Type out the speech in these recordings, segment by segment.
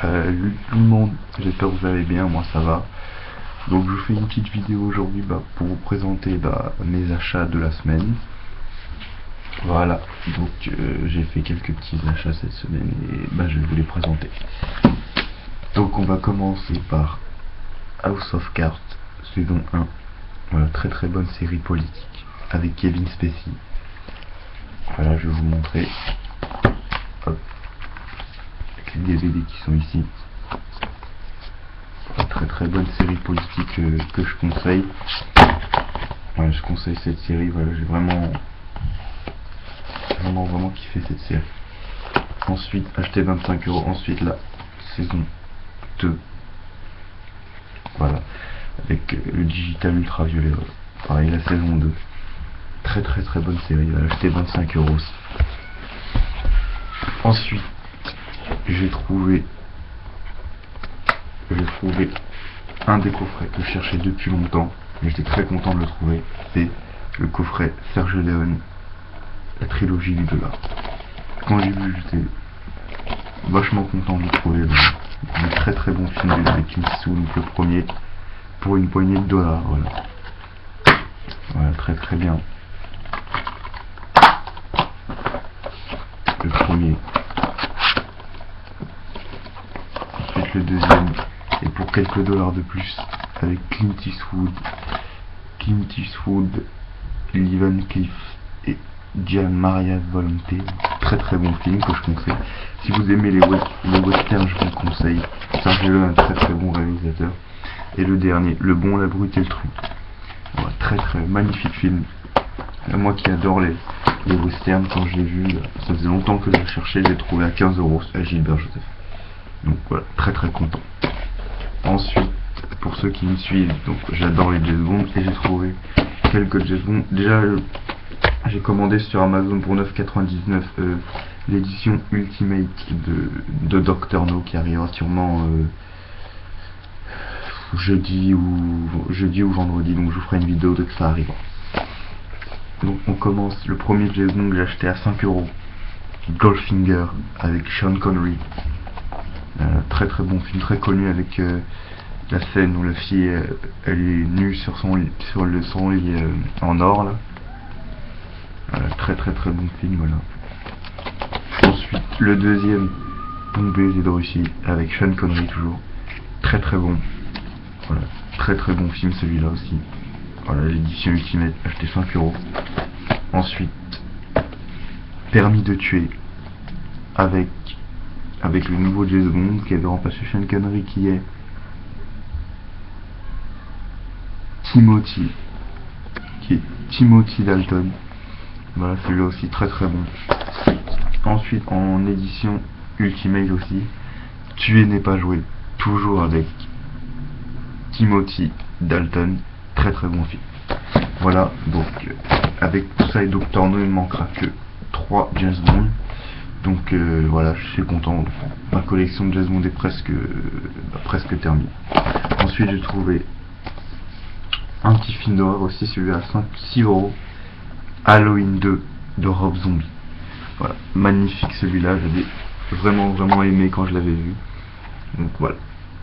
Salut tout le monde, j'espère que vous allez bien, moi ça va. Donc je vous fais une petite vidéo aujourd'hui pour vous présenter mes achats de la semaine. Voilà, donc j'ai fait quelques petits achats cette semaine et je vais vous les présenter. Donc on va commencer par House of Cards, saison 1. Voilà, très très bonne série politique avec Kevin Spacey. Voilà, je vais vous montrer. Hop. Les DVD qui sont ici. Très très bonne série politique que je conseille. Voilà, je conseille cette série. Voilà, j'ai vraiment kiffé cette série. Ensuite, acheter 25 €. Ensuite, la saison 2. Voilà, avec le digital ultraviolet. Voilà. Pareil, la saison 2. Très très très bonne série. Voilà, acheter 25 € aussi. Ensuite, j'ai trouvé un des coffrets que je cherchais depuis longtemps, et j'étais très content de le trouver. C'est le coffret Sergio Leone, la trilogie du dollar. Quand j'ai vu, j'étais vachement content de le trouver. Un très très bon film avec Clint Eastwood, donc le premier, pour une poignée de dollars. Voilà, très très bien. Le premier. Ensuite le deuxième, et pour quelques dollars de plus, avec Clint Eastwood, Lee Van Cleef et Gian Maria Volonté. Très très bon film que je conseille. Si vous aimez les westerns, je vous le conseille. Sergio, un très très bon réalisateur. Et le dernier, Le Bon, la Brute et le Trou. Voilà, très très magnifique film. Moi qui adore les westerns, quand je l'ai vu, ça faisait longtemps que je le cherchais, je l'ai trouvé à 15 € à Gilbert Joseph. Donc voilà, très très content. Ensuite, pour ceux qui me suivent, donc j'adore les James Bond et j'ai trouvé quelques James Bond. Déjà, j'ai commandé sur Amazon pour 9,99 € l'édition Ultimate de Dr No qui arrivera sûrement jeudi ou vendredi, donc je vous ferai une vidéo dès que ça arrive. Donc on commence. Le premier James Bond que j'ai acheté à 5 €, Goldfinger avec Sean Connery. Très très bon film, très connu, avec la scène où la fille elle est nue sur son lit en or là. Très très très bon film, voilà. Ensuite le deuxième, Bon baiser de Russie avec Sean Connery, toujours très très bon. Voilà, très très bon film celui-là aussi. Voilà, l'édition Ultimate, acheté 5 €. Ensuite, Permis de tuer avec le nouveau James Bond qui avait remplacé Sean Connery, qui est Timothy Dalton. Voilà, celui-là aussi très très bon. Ensuite, en édition Ultimate aussi, Tuer n'est pas joué, toujours avec Timothy Dalton, très très bon film. Voilà, donc avec tout ça et Dr No, il ne manquera que 3 James Bond. Donc voilà, je suis content. Ma collection de James Bond est presque terminée. Ensuite, j'ai trouvé un petit film d'horreur aussi, celui à 6 €, Halloween 2 de Rob Zombie. Voilà, magnifique celui-là, j'avais vraiment aimé quand je l'avais vu. Donc voilà,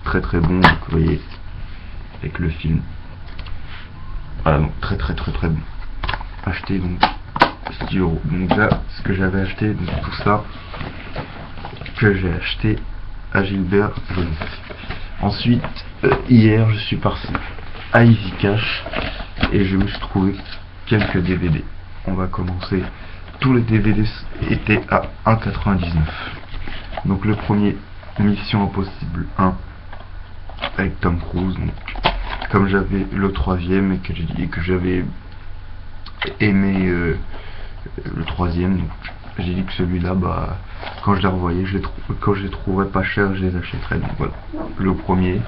très très bon, donc, vous voyez, avec le film. Voilà, donc très bon. Acheté donc 6 €. Donc là, ce que j'avais acheté, donc tout ça que j'ai acheté à Gilbert Joseph. Ensuite, hier, je suis parti à Easy Cash et je me suis trouvé quelques DVD. On va commencer. Tous les DVD étaient à 1,99 €. Donc le premier, Mission Impossible 1 avec Tom Cruise. Donc, comme j'avais le troisième et que j'avais aimé le troisième, donc j'ai dit que celui-là, quand je l'ai revoyé, quand je les trouverais pas cher, je les achèterais. Donc voilà, le premier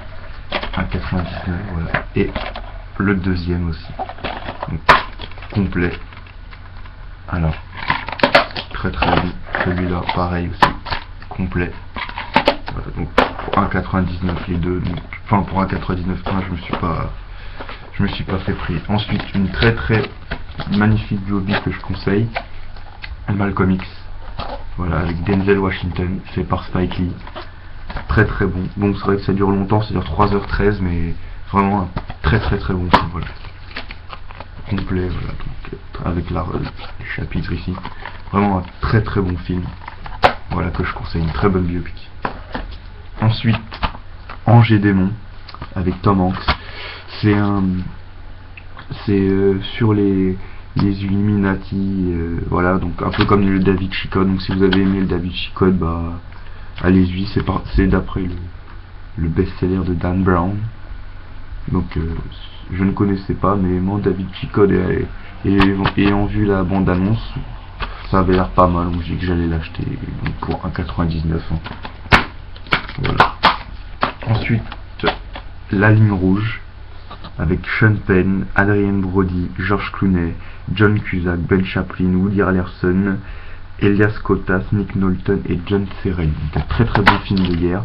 à 99, voilà, et le deuxième aussi, donc, complet. Alors très bon, celui-là pareil aussi, complet. Voilà, donc pour 1,99 € les deux, donc, enfin pour 1,99 €, je me suis pas fait prix. Ensuite, une très magnifique biopic que je conseille, Malcolm X. Voilà, avec Denzel Washington, fait par Spike Lee. très très bon. Bon, c'est vrai que ça dure longtemps, ça dure 3h13, mais vraiment un très bon film, voilà. Complet, voilà, donc, avec les chapitres ici. Vraiment un très bon film. Voilà, que je conseille, une très bonne biopic. Ensuite, Ange et Démon, avec Tom Hanks. C'est sur les Illuminati, voilà, donc un peu comme le David Chicot. Donc si vous avez aimé le David Chicot, bah allez-y, c'est d'après le best-seller de Dan Brown. Donc je ne connaissais pas, mais moi David Chicot ayant vu la bande-annonce, ça avait l'air pas mal, donc j'ai dit que j'allais l'acheter pour 1,99 €. Voilà. Ensuite, La Ligne Rouge, avec Sean Penn, Adrien Brody, George Clooney, John Cusack, Ben Chaplin, Woody Harrelson, Elias Koteas, Nick Nolte et John Serrell. Donc un très bon film de guerre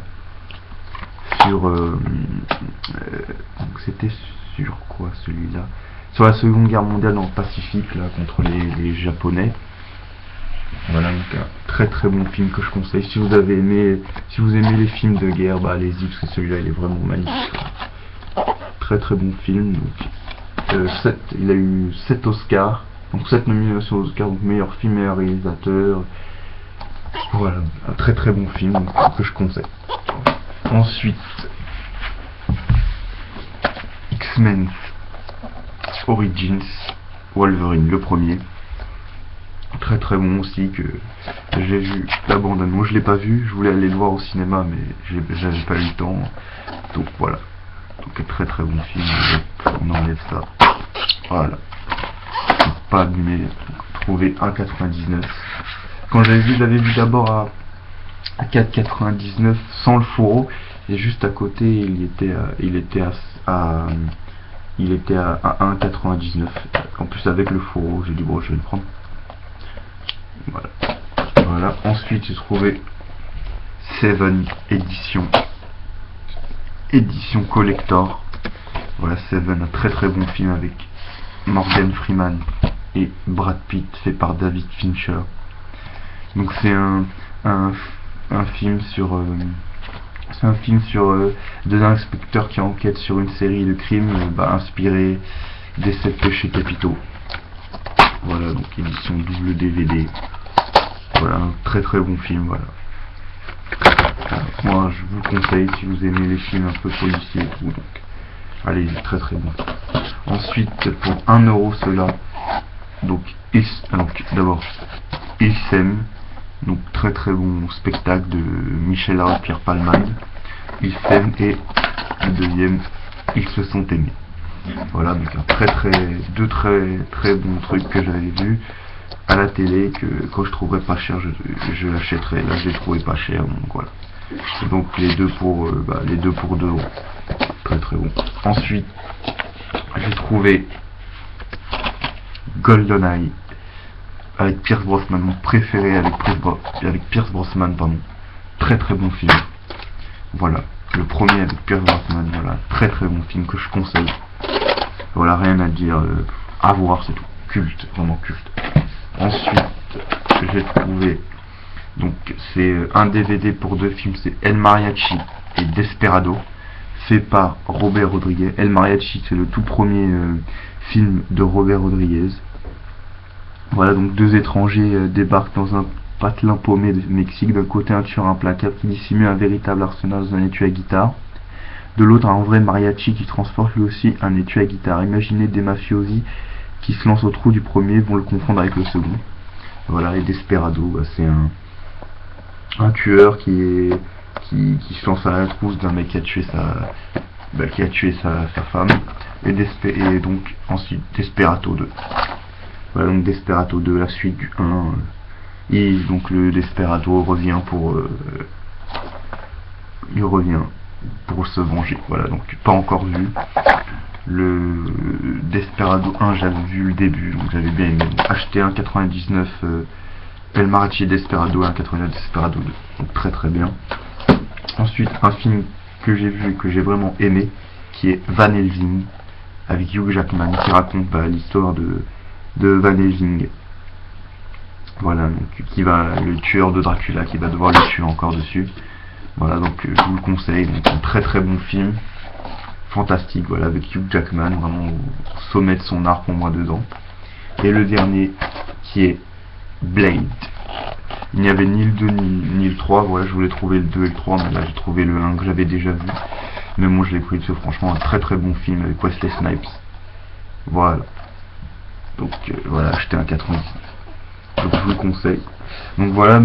sur donc c'était sur quoi celui-là, sur la Seconde Guerre mondiale dans le Pacifique, là, contre les Japonais. Voilà, donc un très bon film que je conseille. Si vous aimez les films de guerre, bah allez-y, parce que celui-là il est vraiment magnifique. Très bon film. Donc, il a eu 7 Oscars, donc 7 nominations aux Oscars, donc meilleur film, meilleur réalisateur. Voilà, un très bon film, donc, que je conseille. Ensuite, X-Men Origins Wolverine, le premier. Très bon aussi, que j'ai vu la bande-annonce. Je l'ai pas vu, je voulais aller le voir au cinéma, mais j'avais pas eu le temps. Donc voilà. Donc un très bon film. On enlève ça. Voilà. Pas abîmé. Trouvé 1,99 €. Quand je l'avais vu d'abord à 4,99 € sans le fourreau, et juste à côté il était à 1,99 €. En plus avec le fourreau, j'ai dit bon, je vais le prendre. Voilà. Ensuite j'ai trouvé Seven édition collector. Voilà, Seven, un très bon film avec Morgan Freeman et Brad Pitt, fait par David Fincher. Donc c'est un film sur deux inspecteurs qui enquêtent sur une série de crimes inspirés des 7 péchés capitaux. Voilà, donc édition double DVD. Voilà, un très bon film, voilà. Moi je vous conseille si vous aimez les films un peu policiers et tout, donc allez, très bon. Ensuite, pour 1 € cela, donc d'abord Il s'aime, donc très bon spectacle de Michel Hart, Pierre Palmade. Il s'aime, et le deuxième, Ils se sont aimés. Voilà, donc deux très bons trucs que j'avais vus à la télé, que quand je trouverais pas cher je l'achèterais. Là je l'ai trouvé pas cher, donc voilà. Donc les deux pour 2 €. Très bon. Ensuite j'ai trouvé GoldenEye avec Pierce Brosnan, mon préféré avec Pierce Brosnan, pardon. Très bon film. Voilà, le premier avec Pierce Brosnan, voilà, très bon film que je conseille. Voilà, rien à dire, à voir, c'est tout. Culte, vraiment culte. Ensuite, j'ai trouvé, donc c'est un DVD pour 2 films, c'est El Mariachi et Desperado, fait par Robert Rodriguez. El Mariachi, c'est le tout premier film de Robert Rodriguez. Voilà, donc 2 étrangers débarquent dans un patelin paumé du Mexique. D'un côté, un tueur implacable qui dissimule un véritable arsenal dans un étui à guitare. De l'autre, un vrai mariachi qui transporte lui aussi un étui à guitare. Imaginez des mafiosi qui se lancent au trou du premier vont le confondre avec le second. Voilà, et Desperado, c'est un tueur qui se lance à la trousse d'un mec qui a tué sa femme. Et donc ensuite Desperado 2. Voilà, donc Desperado 2, la suite du 1. Et donc le Desperado revient il revient pour se venger. Voilà, donc pas encore vu. Le Desperado 1, j'avais vu le début, donc j'avais bien aimé. Acheté 1,99 El Mariachi Desperado, 1,99 Desperado 2. Donc très bien. Ensuite, un film que j'ai vu et que j'ai vraiment aimé, qui est Van Helsing, avec Hugh Jackman, qui raconte l'histoire de Van Helsing. Voilà, donc le tueur de Dracula qui va devoir le tuer encore dessus. Voilà, donc je vous le conseille. Donc un très très bon film, fantastique, voilà, avec Hugh Jackman, vraiment au sommet de son art pour moi dedans. Et le dernier qui est Blade. Il n'y avait ni le 2 ni le 3, voilà, je voulais trouver le 2 et le 3, mais là j'ai trouvé le 1 que j'avais déjà vu. Mais moi je l'ai pris, c'est franchement un très très bon film avec Wesley Snipes. Voilà. Donc voilà, acheté un 99. Donc je vous le conseille. Donc voilà,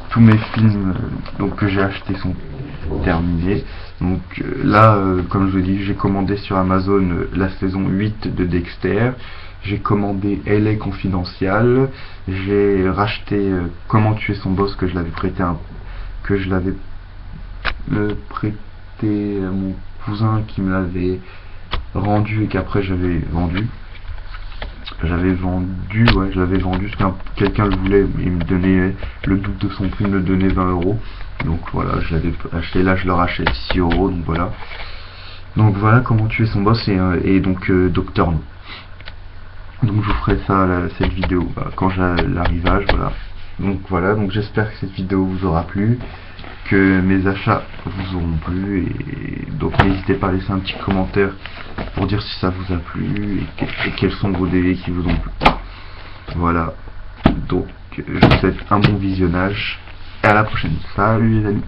tous mes films donc, que j'ai achetés sont terminés. Donc là, comme je vous dis, j'ai commandé sur Amazon la saison 8 de Dexter. J'ai commandé LA Confidential. J'ai racheté Comment tuer son boss que je l'avais prêté à mon cousin qui me l'avait rendu et qu'après j'avais vendu. Ouais, je l'avais vendu parce que quelqu'un le voulait, il me donnait le double de son prix, il me donnait 20 €. Donc voilà, je l'avais acheté, là je le rachète 6 €, donc voilà. Donc voilà comment tuer son boss et donc Docteur No. Donc je vous ferai ça, cette vidéo, quand j'ai l'arrivage, voilà. Donc voilà, donc j'espère que cette vidéo vous aura plu, que mes achats vous auront plu, et donc n'hésitez pas à laisser un petit commentaire pour dire si ça vous a plu et quels sont vos délais qui vous ont plu. Voilà, donc je vous souhaite un bon visionnage et à la prochaine. Salut les amis.